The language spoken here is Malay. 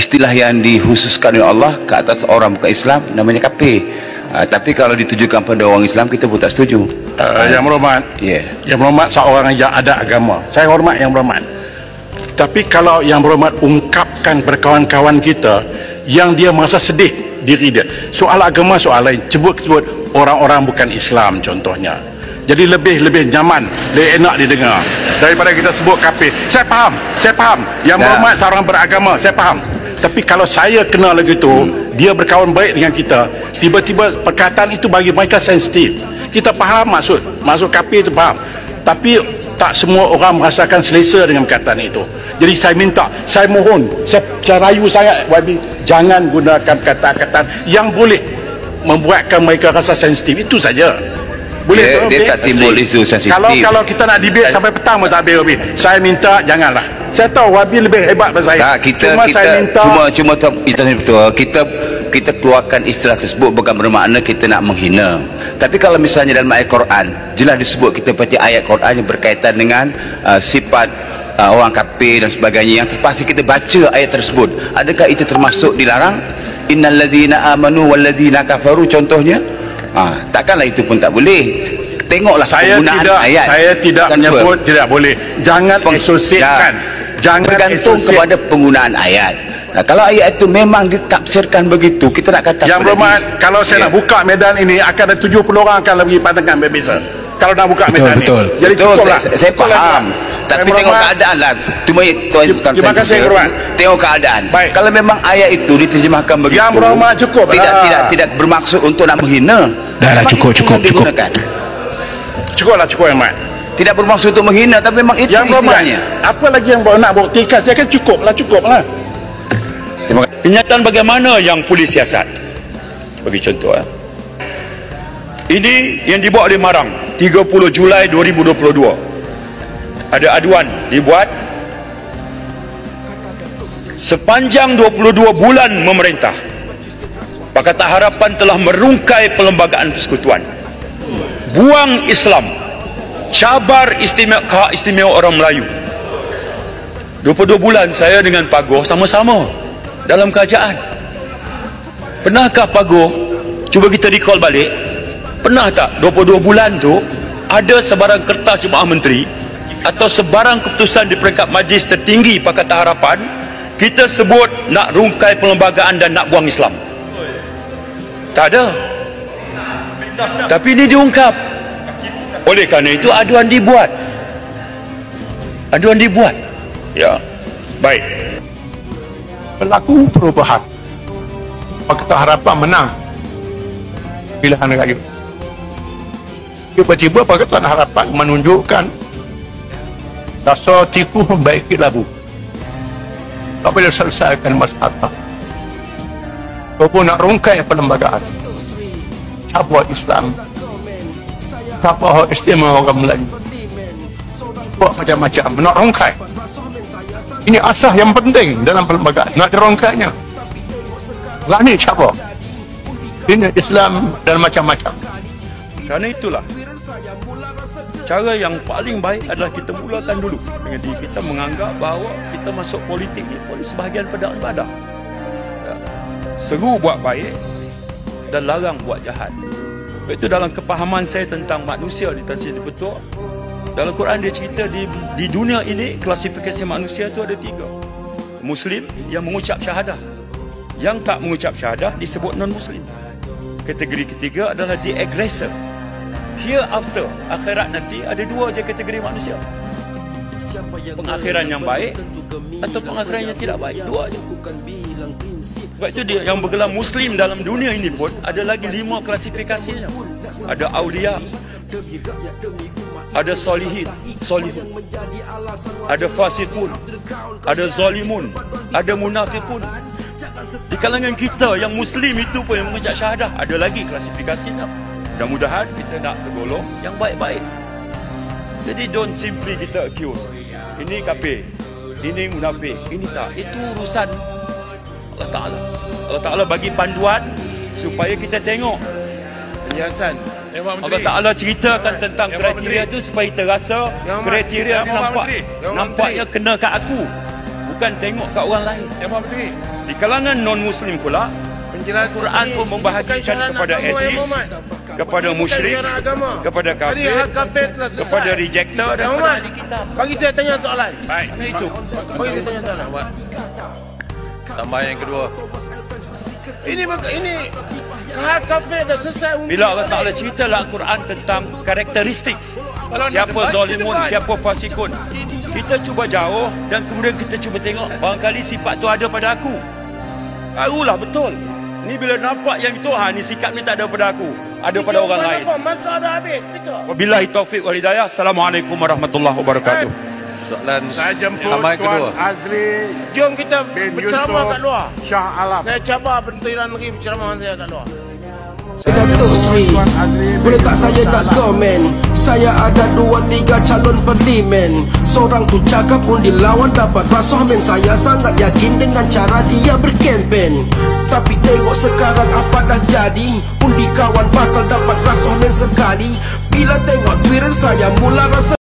istilah yang dikhususkan oleh Allah ke atas orang bukan Islam namanya kafir. Tapi kalau ditujukan pada orang Islam kita pun tak setuju. Yang berhormat, Yang berhormat seorang yang ada agama. Saya hormat Yang berhormat. Tapi kalau Yang berhormat ungkapkan berkawan-kawan kita yang dia merasa sedih diri dia, soal agama soal lain, sebut orang-orang bukan Islam contohnya, jadi lebih nyaman, lebih enak didengar daripada kita sebut kafir. Saya faham Yang berhormat seorang beragama, saya faham. Tapi kalau saya kenal lagi tu, dia berkawan baik dengan kita, tiba-tiba perkataan itu bagi mereka sensitif. Kita faham maksud kafir itu faham, tapi tak semua orang merasakan selesa dengan perkataan itu. Jadi saya minta, saya mohon, saya rayu sangat YB, jangan gunakan kata-kata yang boleh membuatkan mereka rasa sensitif. Itu saja. Boleh dia tak timbul isu sensitif. Kalau kita nak debate sampai petang pun tak habis Wabi. Saya minta janganlah. Saya tahu Wabi lebih hebat daripada saya. Saya minta kita keluarkan istilah tersebut bukan bermakna kita nak menghina. Tapi kalau misalnya dalam ayat Quran jelas disebut, kita baca ayat Quran yang berkaitan dengan sifat orang kafir dan sebagainya, yang terpaksa kita baca ayat tersebut, adakah itu termasuk dilarang? Innallazina amanu wallazina kafaru contohnya. Takkanlah itu pun tak boleh. Tengoklah penggunaan ayat. Saya tidak menyebut tidak boleh. Jangan asosiasikan. Jangan bergantung kepada penggunaan ayat. Kalau ayat itu memang ditafsirkan begitu, kita nak kata Yang berhormat, kalau saya nak buka medan ini akan ada 70 orang akan pergi pandangan berbeza. Kalau nak buka medan ini. Jadi cukuplah. Saya faham. Tapi tengok keadaan lah. Terima kasih Yang berhormat. Tengok keadaan. Baik. Kalau memang ayat itu diterjemahkan begitu, Yang berhormat cukup. Tidak bermaksud untuk nak menghina. Dah cukup. Cukuplah Yang berhormat. Tidak bermaksud untuk menghina, tapi memang itu istilahnya. Apa lagi yang nak buktikan? Saya kan cukuplah. Kenyataan bagaimana yang polis siasat? Bagi contoh, ini yang dibuat oleh Marang 30 Julai 2022. Ada aduan dibuat sepanjang 22 bulan memerintah, Pakatan Harapan telah merungkai perlembagaan persekutuan, buang Islam, cabar hak istimewa orang Melayu. 22 bulan saya dengan Pagoh sama-sama dalam kerajaan. Pernahkah Pagoh, cuba kita recall balik, pernah tak 22 bulan tu ada sebarang kertas Jemaah Menteri atau sebarang keputusan di peringkat majlis tertinggi Pakatan Harapan kita sebut nak rungkai perlembagaan dan nak buang Islam? Tak ada. Tapi ini diungkap. Oleh kerana itu aduan dibuat. Ya. Baik. Pelaku perubahan Pakatan Harapan menang pilihan raya. Tiba-tiba Pakatan Harapan menunjukkan rasa tipu membaiki labu. Tak boleh selesaikan masalah. Ataupun nak rungkai perlembagaan, cabut Islam, cabut istimewa orang Melayu, buat macam-macam, nak rungkai. Ini asas yang penting dalam perlembagaan, nak dirongkainya. Berani cabut. Ini Islam dan macam-macam. Kerana itulah cara yang paling baik adalah kita mulakan dulu dengan diri kita, menganggap bahawa kita masuk politik ni boleh sebahagian pada ibadah. Seru buat baik dan larang buat jahat. Itu dalam kepahaman saya tentang manusia di tafsir betul. Dalam Quran dia cerita di dunia ini klasifikasi manusia itu ada 3. Muslim yang mengucap syahadah, yang tak mengucap syahadah disebut non-Muslim. Kategori ketiga adalah the aggressor. Hereafter, akhirat nanti ada 2 je kategori manusia. Pengakhiran yang baik atau pengakhiran yang tidak baik, 2 je. Sebab itu dia yang bergelar Muslim dalam dunia ini pun ada lagi 5 klasifikasinya. Ada awliya, ada solihin, ada fasikun, ada zalimun, ada munafikun. Di kalangan kita yang Muslim itu pun yang mengucap syahadah ada lagi klasifikasinya. Mudah-mudahan kita nak tergolong yang baik-baik. Jadi don't simply kita accuse, ini kafir, ini munafik, ini tak. Itu urusan Allah Ta'ala. Allah Ta'ala bagi panduan supaya kita tengok. Hasan, Allah Ta'ala ceritakan tentang kriteria itu supaya kita rasa kriteria ni nampaknya kena kat aku, bukan tengok kat orang lain. Di kalangan non-Muslim pula, Al-Quran pun membahagikan kepada atheist, kepada musyrik, kepada kafir, kepada rejector dan kepada ahli kitab. Bagi saya tanya soalan. Baik, itu. Bagi saya tanya soalan. Tambah yang kedua. Ini hal kafir dah selesai. Bila Allah Ta'ala cerita dalam Al-Quran tentang karakteristik siapa zalimun, siapa fasikun, kita cuba jauh dan kemudian kita cuba tengok barangkali sifat tu ada pada aku. Barulah betul. Ni bila nampak yang itu, ni sikap ni tak ada pada aku, ada pada orang lain. Masa dah habis. Wabillahi taufiq wal hidayah. Assalamualaikum warahmatullahi wabarakatuh. Soalan Saya jemput tambah yang kedua. Tuan Azli Jom kita bin berceramah kat luar. Yusuf Shah Alam. Saya cabar Menteri Negeri berceramah saya kat luar. Datuk Sri, boleh tak saya nak komen? Saya ada 2-3 calon parlimen. Seorang tu cakap undi lawan dapat rasuah men. Saya sangat yakin dengan cara dia berkempen. Tapi tengok sekarang apa dah jadi. Undi kawan bakal dapat rasuah men sekali. Bila tengok Twitter saya mula rasa